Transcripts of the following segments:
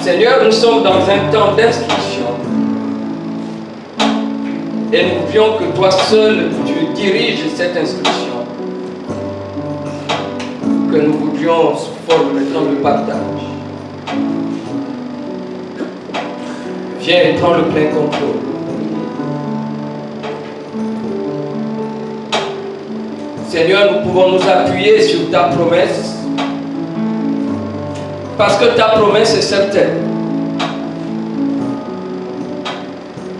Seigneur, nous sommes dans un temps d'instruction. Et nous voulions que toi seul, tu diriges cette instruction. Que nous voudrions sous forme maintenant de partage. Viens et prends le plein contrôle. Seigneur, nous pouvons nous appuyer sur ta promesse. Parce que ta promesse est certaine.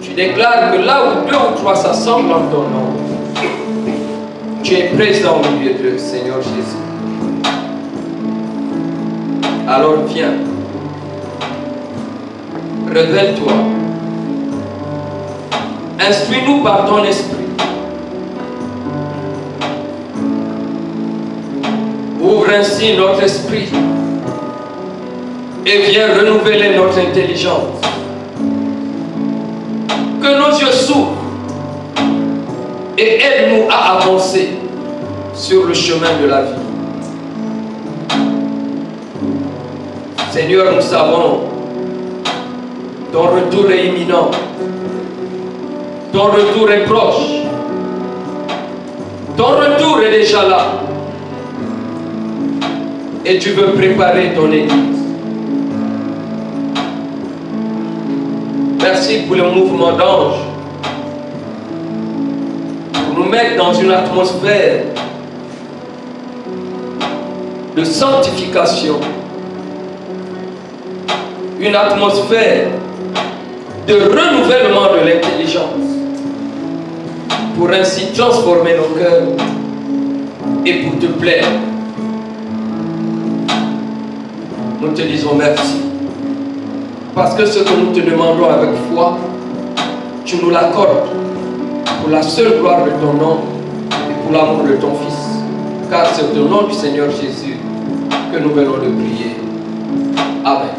Tu déclares que là où 2 ou 3 s'assemblent en ton nom, tu es présent au milieu d'eux, Seigneur Jésus. Alors viens, révèle-toi, instruis-nous par ton esprit, ouvre ainsi notre esprit et viens renouveler notre intelligence, que nos yeux s'ouvrent et aide-nous à avancer sur le chemin de la vie. Seigneur, nous savons, ton retour est imminent. Ton retour est proche. Ton retour est déjà là. Et tu veux préparer ton Église. Merci pour le mouvement d'anges. Pour nous mettre dans une atmosphère de sanctification. Une atmosphère de renouvellement de l'intelligence pour ainsi transformer nos cœurs et pour te plaire. Nous te disons merci parce que ce que nous te demandons avec foi, tu nous l'accordes pour la seule gloire de ton nom et pour l'amour de ton Fils, car c'est au nom du Seigneur Jésus que nous venons de prier. Amen.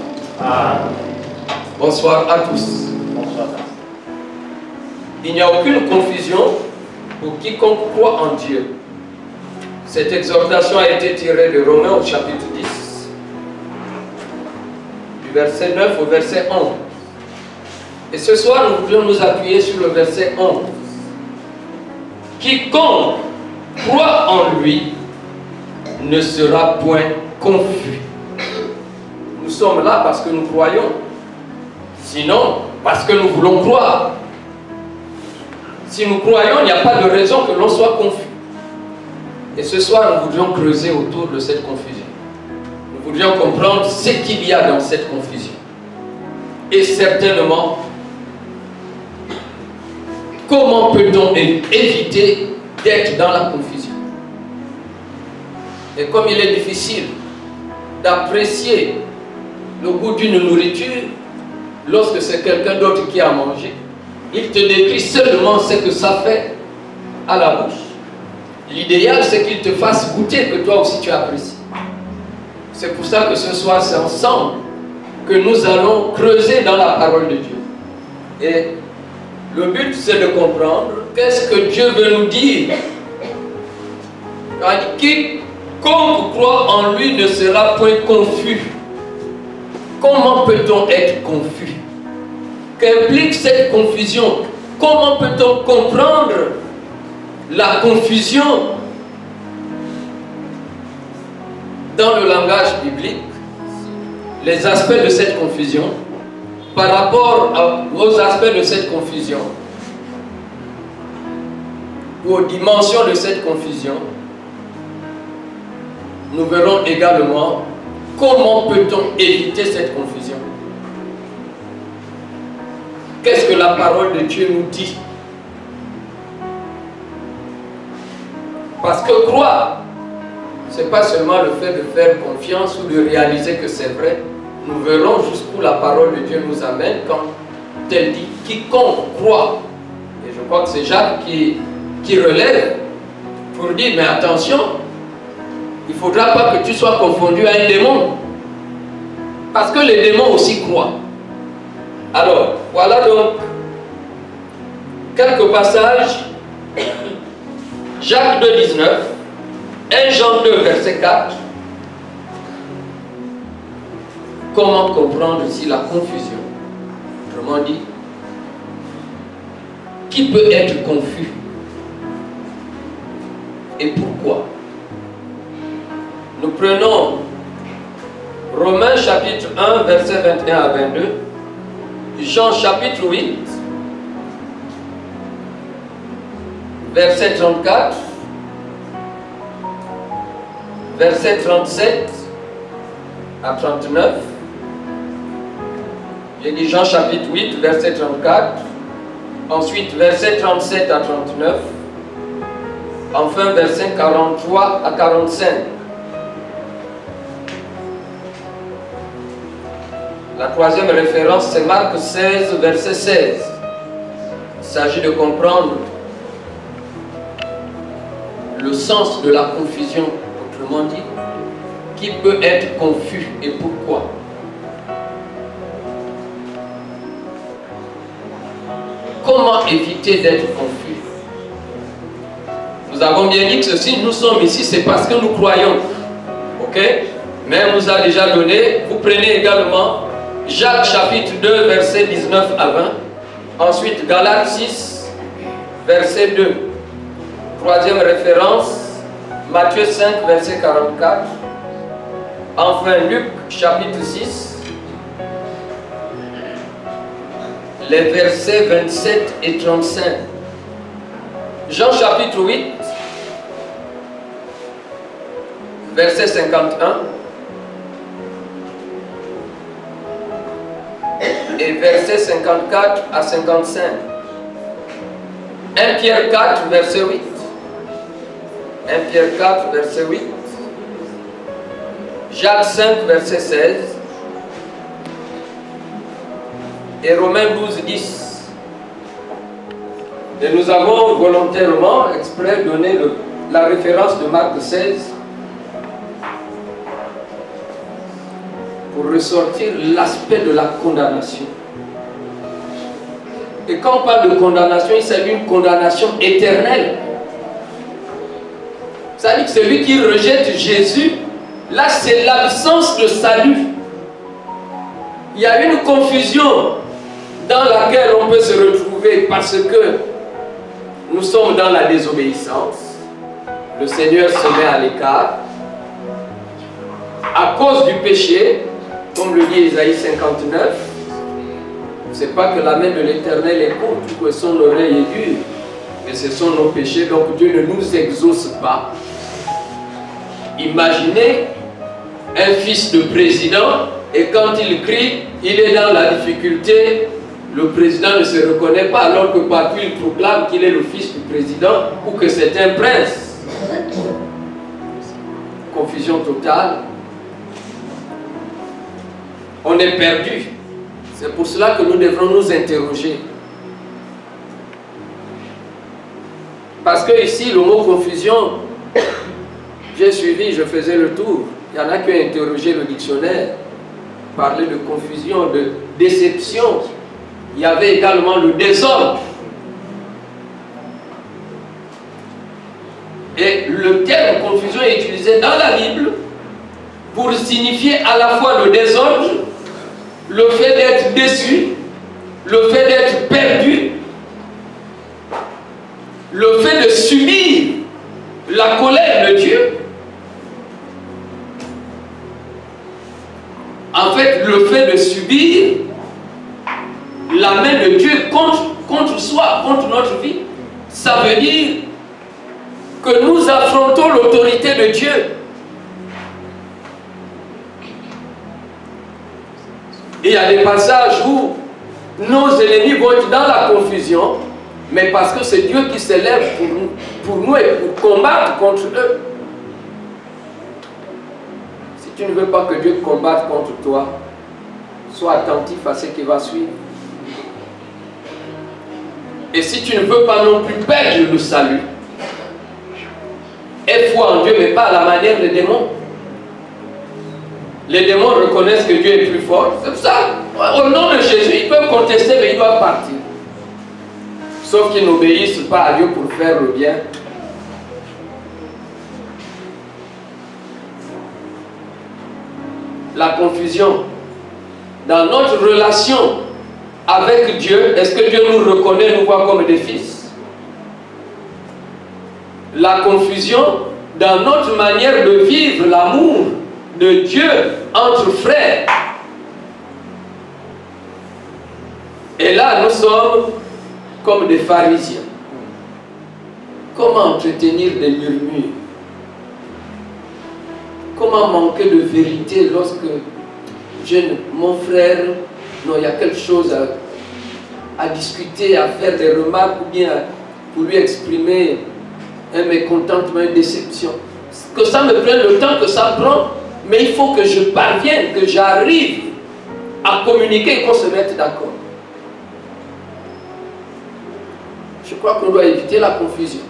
Bonsoir à tous. Bonsoir. Il n'y a aucune confusion pour quiconque croit en Dieu. Cette exhortation a été tirée de Romains au chapitre 10, du verset 9 au verset 11. Et ce soir, nous voulons nous appuyer sur le verset 11. Quiconque croit en lui ne sera point confus. Nous sommes là parce que nous croyons. Sinon, parce que nous voulons croire. Si nous croyons, il n'y a pas de raison que l'on soit confus. Et ce soir, nous voudrions creuser autour de cette confusion. Nous voudrions comprendre ce qu'il y a dans cette confusion. Et certainement, comment peut-on éviter d'être dans la confusion? Et comme il est difficile d'apprécier le goût d'une nourriture lorsque c'est quelqu'un d'autre qui a mangé, il te décrit seulement ce que ça fait à la bouche. L'idéal, c'est qu'il te fasse goûter que toi aussi tu apprécies. C'est pour ça que ce soir, c'est ensemble que nous allons creuser dans la parole de Dieu. Et le but, c'est de comprendre qu'est-ce que Dieu veut nous dire. Quiconque croit en lui ne sera point confus. Comment peut-on être confus? Qu'implique cette confusion? Comment peut-on comprendre la confusion dans le langage biblique? Les aspects de cette confusion par rapport aux aspects de cette confusion ou aux dimensions de cette confusion, nous verrons également comment peut-on éviter cette confusion. Qu'est-ce que la parole de Dieu nous dit? Parce que croire, ce n'est pas seulement le fait de faire confiance ou de réaliser que c'est vrai. Nous verrons jusqu'où la parole de Dieu nous amène quand elle dit « quiconque croit ». Et je crois que c'est Jacques qui relève pour dire « mais attention, il ne faudra pas que tu sois confondu à un démon. Parce que les démons aussi croient. » Alors, voilà donc quelques passages. Jacques 2, 19, 1 Jean 2, verset 4, comment comprendre ici la confusion? Autrement dit, qui peut être confus? Et pourquoi? Nous prenons Romains chapitre 1, versets 21 à 22, Jean chapitre 8, verset 34, verset 37 à 39. J'ai dit Jean chapitre 8, verset 34, ensuite verset 37 à 39, enfin verset 43 à 45. La troisième référence, c'est Marc 16, verset 16. Il s'agit de comprendre le sens de la confusion, autrement dit, qui peut être confus et pourquoi. Comment éviter d'être confus? Nous avons bien dit que ceci, nous sommes ici, c'est parce que nous croyons. Ok? Mais on nous a déjà donné, vous prenez également Jacques chapitre 2, verset 19 à 20. Ensuite, Galates 6, verset 2. Troisième référence, Matthieu 5, verset 44. Enfin, Luc chapitre 6, les versets 27 et 35. Jean chapitre 8, verset 51. Et versets 54 à 55. 1 Pierre 4, verset 8. 1 Pierre 4, verset 8. Jacques 5, verset 16. Et Romains 12, 10. Et nous avons volontairement, exprès, donné la référence de Marc 16 pour ressortir l'aspect de la condamnation. Et quand on parle de condamnation, il s'agit d'une condamnation éternelle. C'est-à-dire que celui qui rejette Jésus, là c'est l'absence de salut. Il y a une confusion dans laquelle on peut se retrouver parce que nous sommes dans la désobéissance. Le Seigneur se met à l'écart à cause du péché. Comme le dit Isaïe 59, c'est pas que la main de l'Éternel est courte ou que son oreille est dure, mais ce sont nos péchés, donc Dieu ne nous exauce pas. Imaginez un fils de président et quand il crie, il est dans la difficulté, le président ne se reconnaît pas alors que partout il proclame qu'il est le fils du président ou que c'est un prince. Confusion totale. On est perdu. C'est pour cela que nous devrons nous interroger. Parce que ici, le mot confusion, j'ai suivi, je faisais le tour. Il y en a qui ont interrogé le dictionnaire, parlé de confusion, de déception. Il y avait également le désordre. Et le terme confusion est utilisé dans la Bible pour signifier à la fois le désordre, le fait d'être déçu, le fait d'être perdu, le fait de subir la colère de Dieu. En fait, le fait de subir la main de Dieu contre soi, contre notre vie, ça veut dire que nous affrontons l'autorité de Dieu. Et il y a des passages où nos ennemis vont être dans la confusion, mais parce que c'est Dieu qui s'élève pour nous et pour combattre contre eux. Si tu ne veux pas que Dieu combatte contre toi, sois attentif à ce qui va suivre. Et si tu ne veux pas non plus perdre le salut, aie foi en Dieu, mais pas à la manière des démons. Les démons reconnaissent que Dieu est plus fort. C'est pour ça, au nom de Jésus, ils peuvent contester, mais ils doivent partir. Sauf qu'ils n'obéissent pas à Dieu pour faire le bien. La confusion dans notre relation avec Dieu, est-ce que Dieu nous reconnaît, nous voit comme des fils? La confusion dans notre manière de vivre l'amour de Dieu entre frères. Et là, nous sommes comme des pharisiens. Comment entretenir des murmures? Comment manquer de vérité lorsque mon frère, non, il y a quelque chose à discuter, à faire des remarques ou bien pour lui exprimer un mécontentement, une déception. Que ça me prenne le temps que ça prend, mais il faut que je parvienne, que j'arrive à communiquer et qu'on se mette d'accord. Je crois qu'on doit éviter la confusion.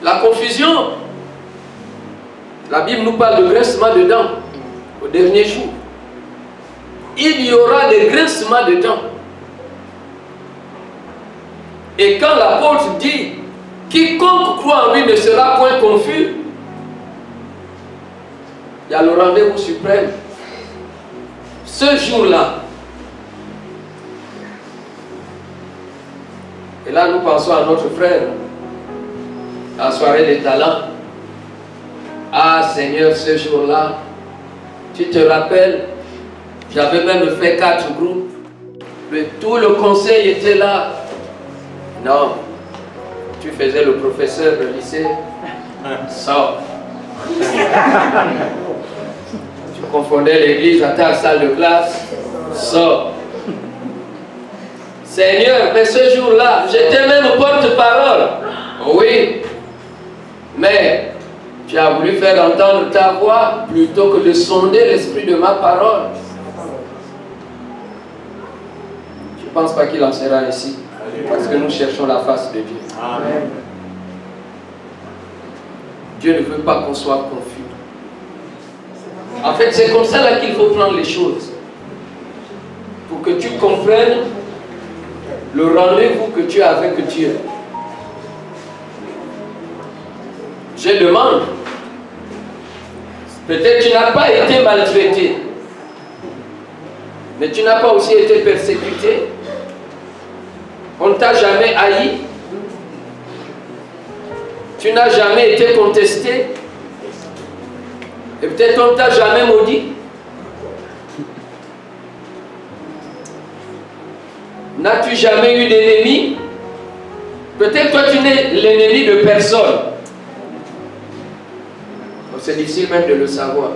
La confusion, la Bible nous parle de grincement de dents au dernier jour. Il y aura des grincements de dents. Et quand l'apôtre dit quiconque croit en lui ne sera point confus, il y a le rendez-vous suprême. Ce jour-là. Et là, nous pensons à notre frère, à la soirée des talents. Ah Seigneur, ce jour-là, tu te rappelles, j'avais même fait 4 groupes, mais tout le conseil était là. Non, tu faisais le professeur de lycée, sors. Tu confondais l'église à ta salle de classe, sors. Seigneur, mais ce jour-là, j'étais même porte-parole. Oui, mais tu as voulu faire entendre ta voix plutôt que de sonder l'esprit de ma parole. Je ne pense pas qu'il en sera ainsi, parce que nous cherchons la face de Dieu. Amen. Dieu ne veut pas qu'on soit confus. En fait, c'est comme ça là qu'il faut prendre les choses. Pour que tu comprennes le rendez-vous que tu as avec Dieu. Je demande, peut-être tu n'as pas été maltraité, mais tu n'as pas aussi été persécuté. On ne t'a jamais haï. Tu n'as jamais été contesté. Et peut-être on ne t'a jamais maudit. N'as-tu jamais eu d'ennemi? Peut-être toi tu n'es l'ennemi de personne. C'est difficile même de le savoir.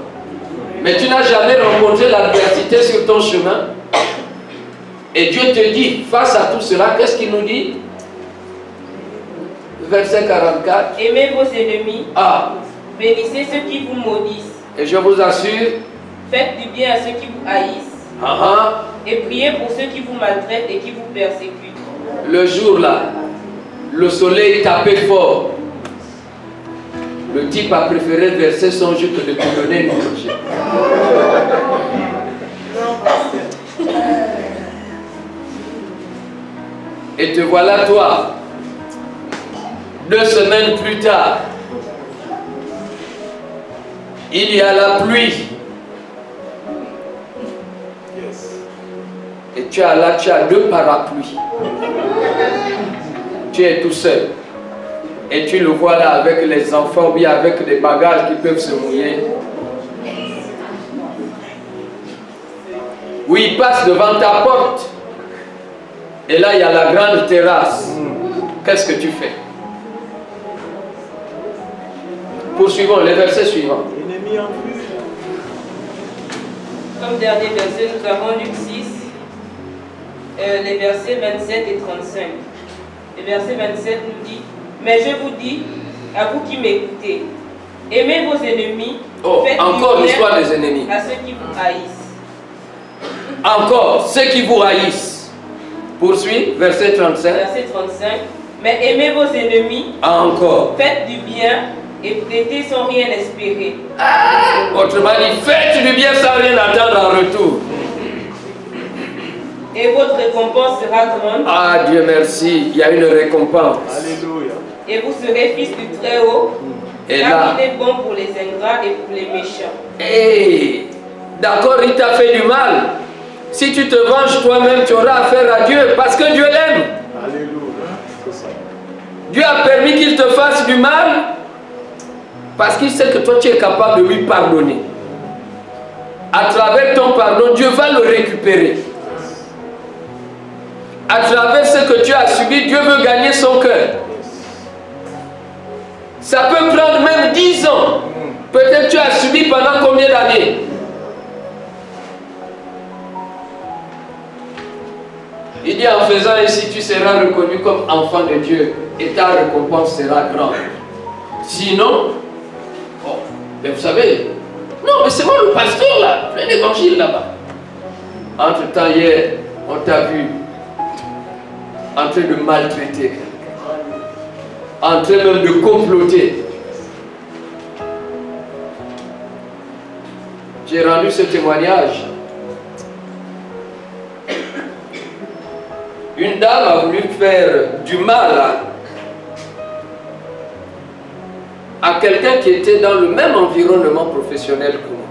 Mais tu n'as jamais rencontré l'adversité sur ton chemin. Et Dieu te dit, face à tout cela, qu'est-ce qu'il nous dit? Verset 44. Aimez vos ennemis. Ah. Bénissez ceux qui vous maudissent. Et je vous assure. Faites du bien à ceux qui vous haïssent. Ah. Et priez pour ceux qui vous maltraitent et qui vous persécutent. Le jour là, le soleil tapait fort. Le type a préféré verser son jus que de te donner une gorgée. Et te voilà toi, 2 semaines plus tard, il y a la pluie. Et tu as 2 parapluies. Tu es tout seul. Et tu le vois là avec les enfants ou bien avec des bagages qui peuvent se mouiller. Oui, il passe devant ta porte. Et là, il y a la grande terrasse. Qu'est-ce que tu fais? Poursuivons les versets suivants. Comme dernier verset, nous avons Luc 6, les versets 27 et 35. Le verset 27 nous dit: mais je vous dis, à vous qui m'écoutez, aimez vos ennemis. Oh, encore l'histoire des ennemis. À ceux qui vous haïssent. Encore, ceux qui vous haïssent. Poursuis, verset 35. Verset 35. Mais aimez vos ennemis. Encore. Faites du bien et prêtez sans rien espérer. Ah, autrement dit, faites du bien sans rien attendre en retour. Et votre récompense sera grande. Ah, Dieu merci, il y a une récompense. Alléluia. Et vous serez fils du Très-Haut. Et car là, il est bon pour les ingrats et pour les méchants. hey, d'accord, il t'a fait du mal. Si tu te venges toi-même, tu auras affaire à Dieu parce que Dieu l'aime. Dieu a permis qu'il te fasse du mal parce qu'il sait que toi tu es capable de lui pardonner. À travers ton pardon, Dieu va le récupérer. À travers ce que tu as subi, Dieu veut gagner son cœur. Ça peut prendre même 10 ans. Peut-être tu as subi pendant combien d'années? Il dit, en faisant ainsi, tu seras reconnu comme enfant de Dieu et ta récompense sera grande. Sinon, oh, mais vous savez, non, mais c'est moi le pasteur là, plein d'évangile là-bas. Entre-temps, hier, on t'a vu en train de maltraiter, en train même de comploter. J'ai rendu ce témoignage. Une dame a voulu faire du mal à quelqu'un qui était dans le même environnement professionnel que moi.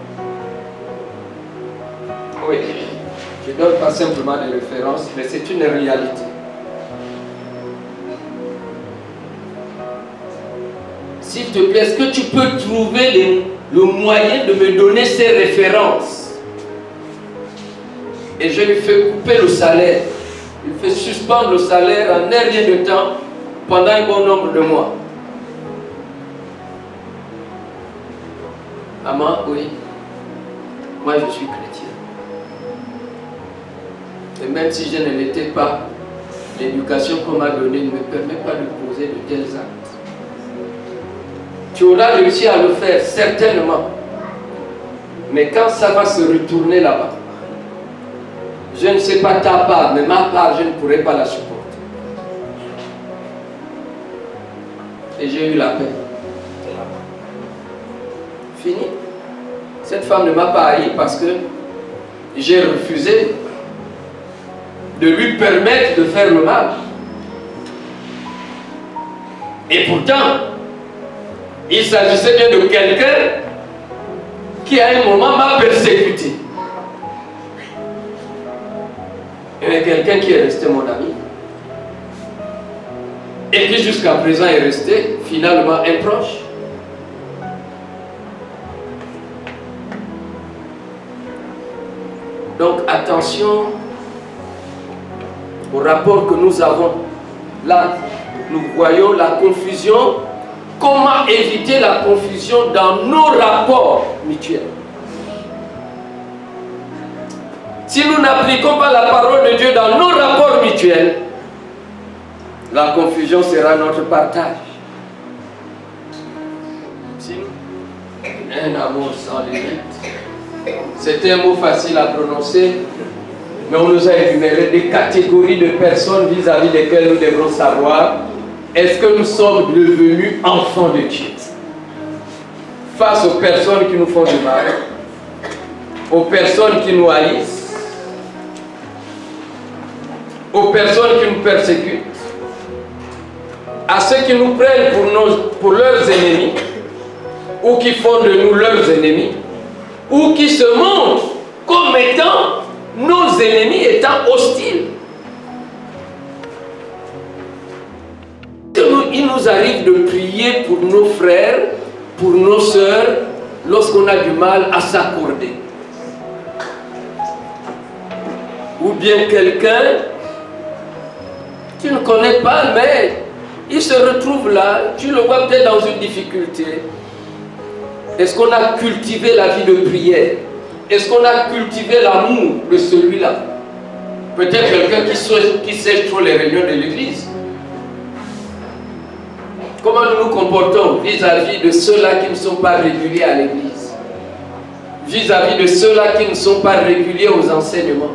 Oui, je ne donne pas simplement des références, mais c'est une réalité. S'il te plaît, est-ce que tu peux trouver le moyen de me donner ces références? Et je lui fais couper le salaire. Il fait suspendre le salaire en un rien de temps pendant un bon nombre de mois. Maman, oui, moi je suis chrétien. Et même si je ne l'étais pas, l'éducation qu'on m'a donnée ne me permet pas de poser de tels actes. Tu auras réussi à le faire, certainement. Mais quand ça va se retourner là-bas, je ne sais pas ta part, mais ma part, je ne pourrai pas la supporter. Et j'ai eu la paix. Fini. Cette femme ne m'a pas haï parce que j'ai refusé de lui permettre de faire le mal. Et pourtant, il s'agissait bien de quelqu'un qui à un moment m'a persécuté. Il y a quelqu'un qui est resté mon ami et qui jusqu'à présent est resté finalement un proche. Donc attention au rapport que nous avons. Là, nous voyons la confusion. Comment éviter la confusion dans nos rapports mutuels? Si nous n'appliquons pas la parole de Dieu dans nos rapports mutuels, la confusion sera notre partage. Un amour sans limite. C'est un mot facile à prononcer, mais on nous a énuméré des catégories de personnes vis-à-vis desquelles nous devrons savoir est-ce que nous sommes devenus enfants de Dieu face aux personnes qui nous font du mal, aux personnes qui nous haïssent, aux personnes qui nous persécutent, à ceux qui nous prennent pour leurs ennemis, ou qui font de nous leurs ennemis, ou qui se montrent comme étant nos ennemis, étant hostiles. Il nous arrive de prier pour nos frères, pour nos sœurs, lorsqu'on a du mal à s'accorder. Ou bien quelqu'un tu ne connais pas, mais il se retrouve là, tu le vois peut-être dans une difficulté. Est-ce qu'on a cultivé la vie de prière? Est-ce qu'on a cultivé l'amour de celui-là? Peut-être quelqu'un qui sait trop les réunions de l'église. Comment nous nous comportons vis-à-vis de ceux-là qui ne sont pas réguliers à l'église? Vis-à-vis de ceux-là qui ne sont pas réguliers aux enseignements?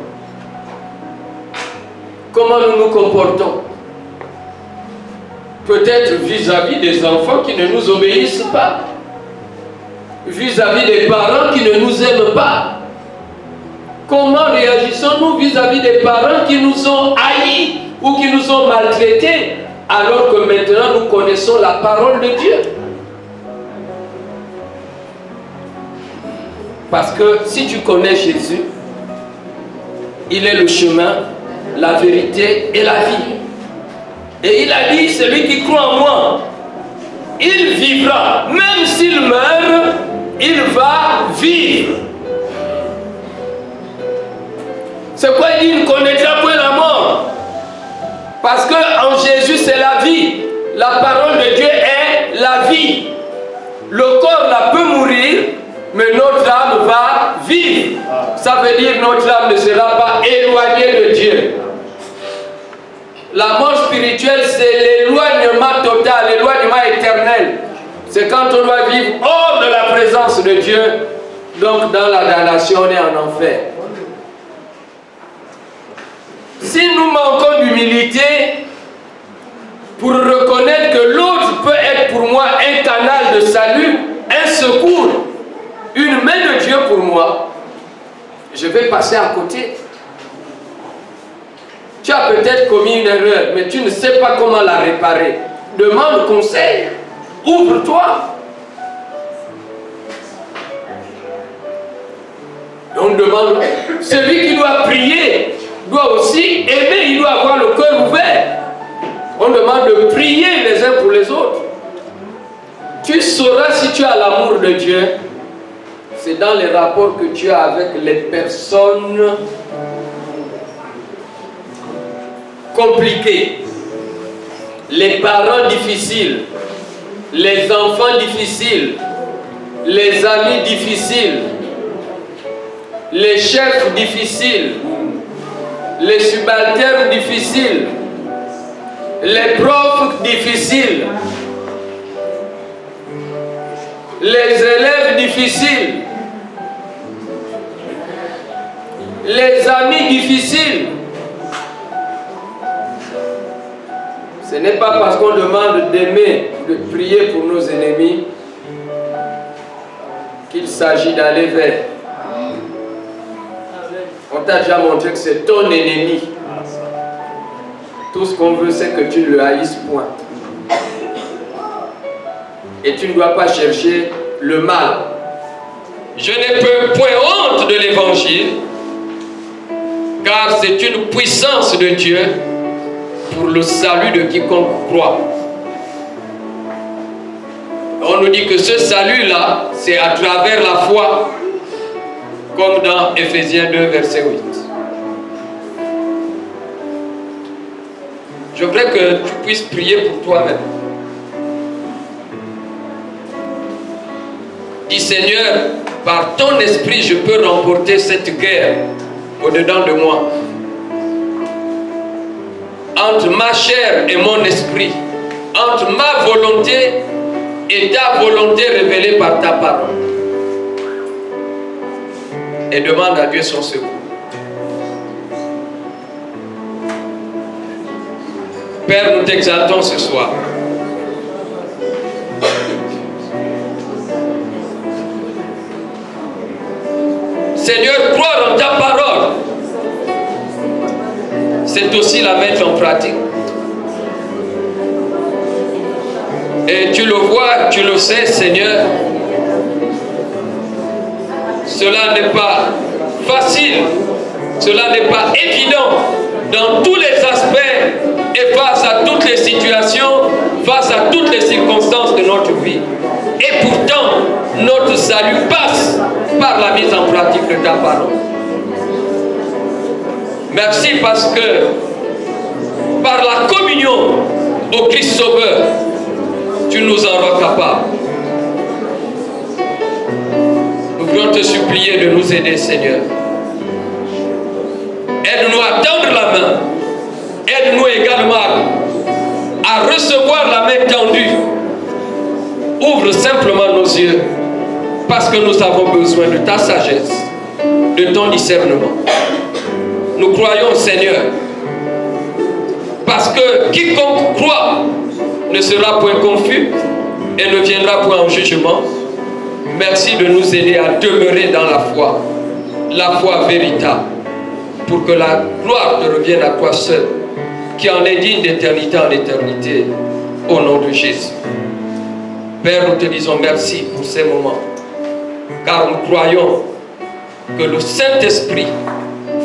Comment nous nous comportons? Peut-être vis-à-vis des enfants qui ne nous obéissent pas, vis-à-vis des parents qui ne nous aiment pas. Comment réagissons-nous vis-à-vis des parents qui nous ont haïs ou qui nous ont maltraités, alors que maintenant nous connaissons la parole de Dieu? Parce que si tu connais Jésus, il est le chemin, la vérité et la vie. Et il a dit, celui qui croit en moi, il vivra. Même s'il meurt, il va vivre. C'est quoi il dit? Il ne connaîtra point la mort. Parce qu'en Jésus, c'est la vie. La parole de Dieu est la vie. Le corps là peut mourir, mais notre âme va vivre. Ça veut dire que notre âme ne sera pas éloignée de Dieu. La mort spirituelle, c'est l'éloignement total, l'éloignement éternel. C'est quand on doit vivre hors de la présence de Dieu. Donc dans la damnation, on est en enfer. Si nous manquons d'humilité pour reconnaître que l'autre peut être pour moi un canal de salut, un secours, une main de Dieu pour moi, je vais passer à côté. Tu as peut-être commis une erreur, mais tu ne sais pas comment la réparer. Demande conseil, ouvre-toi. On demande, celui qui doit prier doit aussi aimer, il doit avoir le cœur ouvert. On demande de prier les uns pour les autres. Tu sauras si tu as l'amour de Dieu. C'est dans les rapports que tu as avec les personnes compliquées, les parents difficiles, les enfants difficiles, les amis difficiles, les chefs difficiles, les subalternes difficiles, les profs difficiles, les élèves difficiles, les amis difficiles. Ce n'est pas parce qu'on demande d'aimer, de prier pour nos ennemis qu'il s'agit d'aller vers. On t'a déjà montré que c'est ton ennemi. Tout ce qu'on veut, c'est que tu le haïsses, point. Et tu ne dois pas chercher le mal. Je n'ai point honte de l'évangile, car c'est une puissance de Dieu pour le salut de quiconque croit. On nous dit que ce salut-là, c'est à travers la foi, comme dans Ephésiens 2, verset 8. Je voudrais que tu puisses prier pour toi-même. Dis Seigneur, par ton esprit, je peux remporter cette guerre au-dedans de moi. Entre ma chair et mon esprit, entre ma volonté et ta volonté révélée par ta parole. Et demande à Dieu son secours. Père, nous t'exaltons ce soir. Seigneur, croire en ta parole, c'est aussi la mettre en pratique. Et tu le vois, tu le sais, Seigneur, cela n'est pas facile, cela n'est pas évident dans tous les aspects et face à toutes les situations, face à toutes les circonstances de notre vie. Et pourtant, notre salut passe par la mise en pratique de ta parole. Merci parce que par la communion au Christ Sauveur, tu nous en rends capables. Nous voulons te supplier de nous aider, Seigneur. Aide-nous à tendre la main. Aide-nous également à recevoir la main tendue. Ouvre simplement nos yeux, parce que nous avons besoin de ta sagesse, de ton discernement. Nous croyons, Seigneur, parce que quiconque croit ne sera point confus et ne viendra point en jugement. Merci de nous aider à demeurer dans la foi véritable, pour que la gloire te revienne à toi seul, qui en est digne d'éternité en éternité, au nom de Jésus. Père, nous te disons merci pour ces moments, car nous croyons que le Saint-Esprit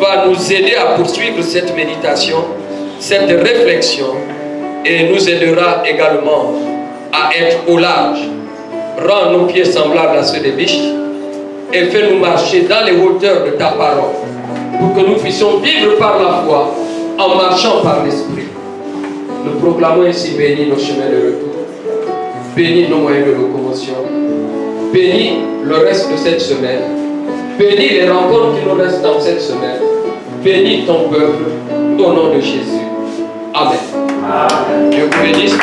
va nous aider à poursuivre cette méditation, cette réflexion, et nous aidera également à être au large. Rends nos pieds semblables à ceux des biches et fais-nous marcher dans les hauteurs de ta parole pour que nous puissions vivre par la foi en marchant par l'Esprit. Nous proclamons ainsi bénis nos chemins de retour, bénis nos moyens de locomotion, bénis le reste de cette semaine, bénis les rencontres qui nous restent dans cette semaine, bénis ton peuple au nom de Jésus. Amen. Amen. Dieu vous bénisse.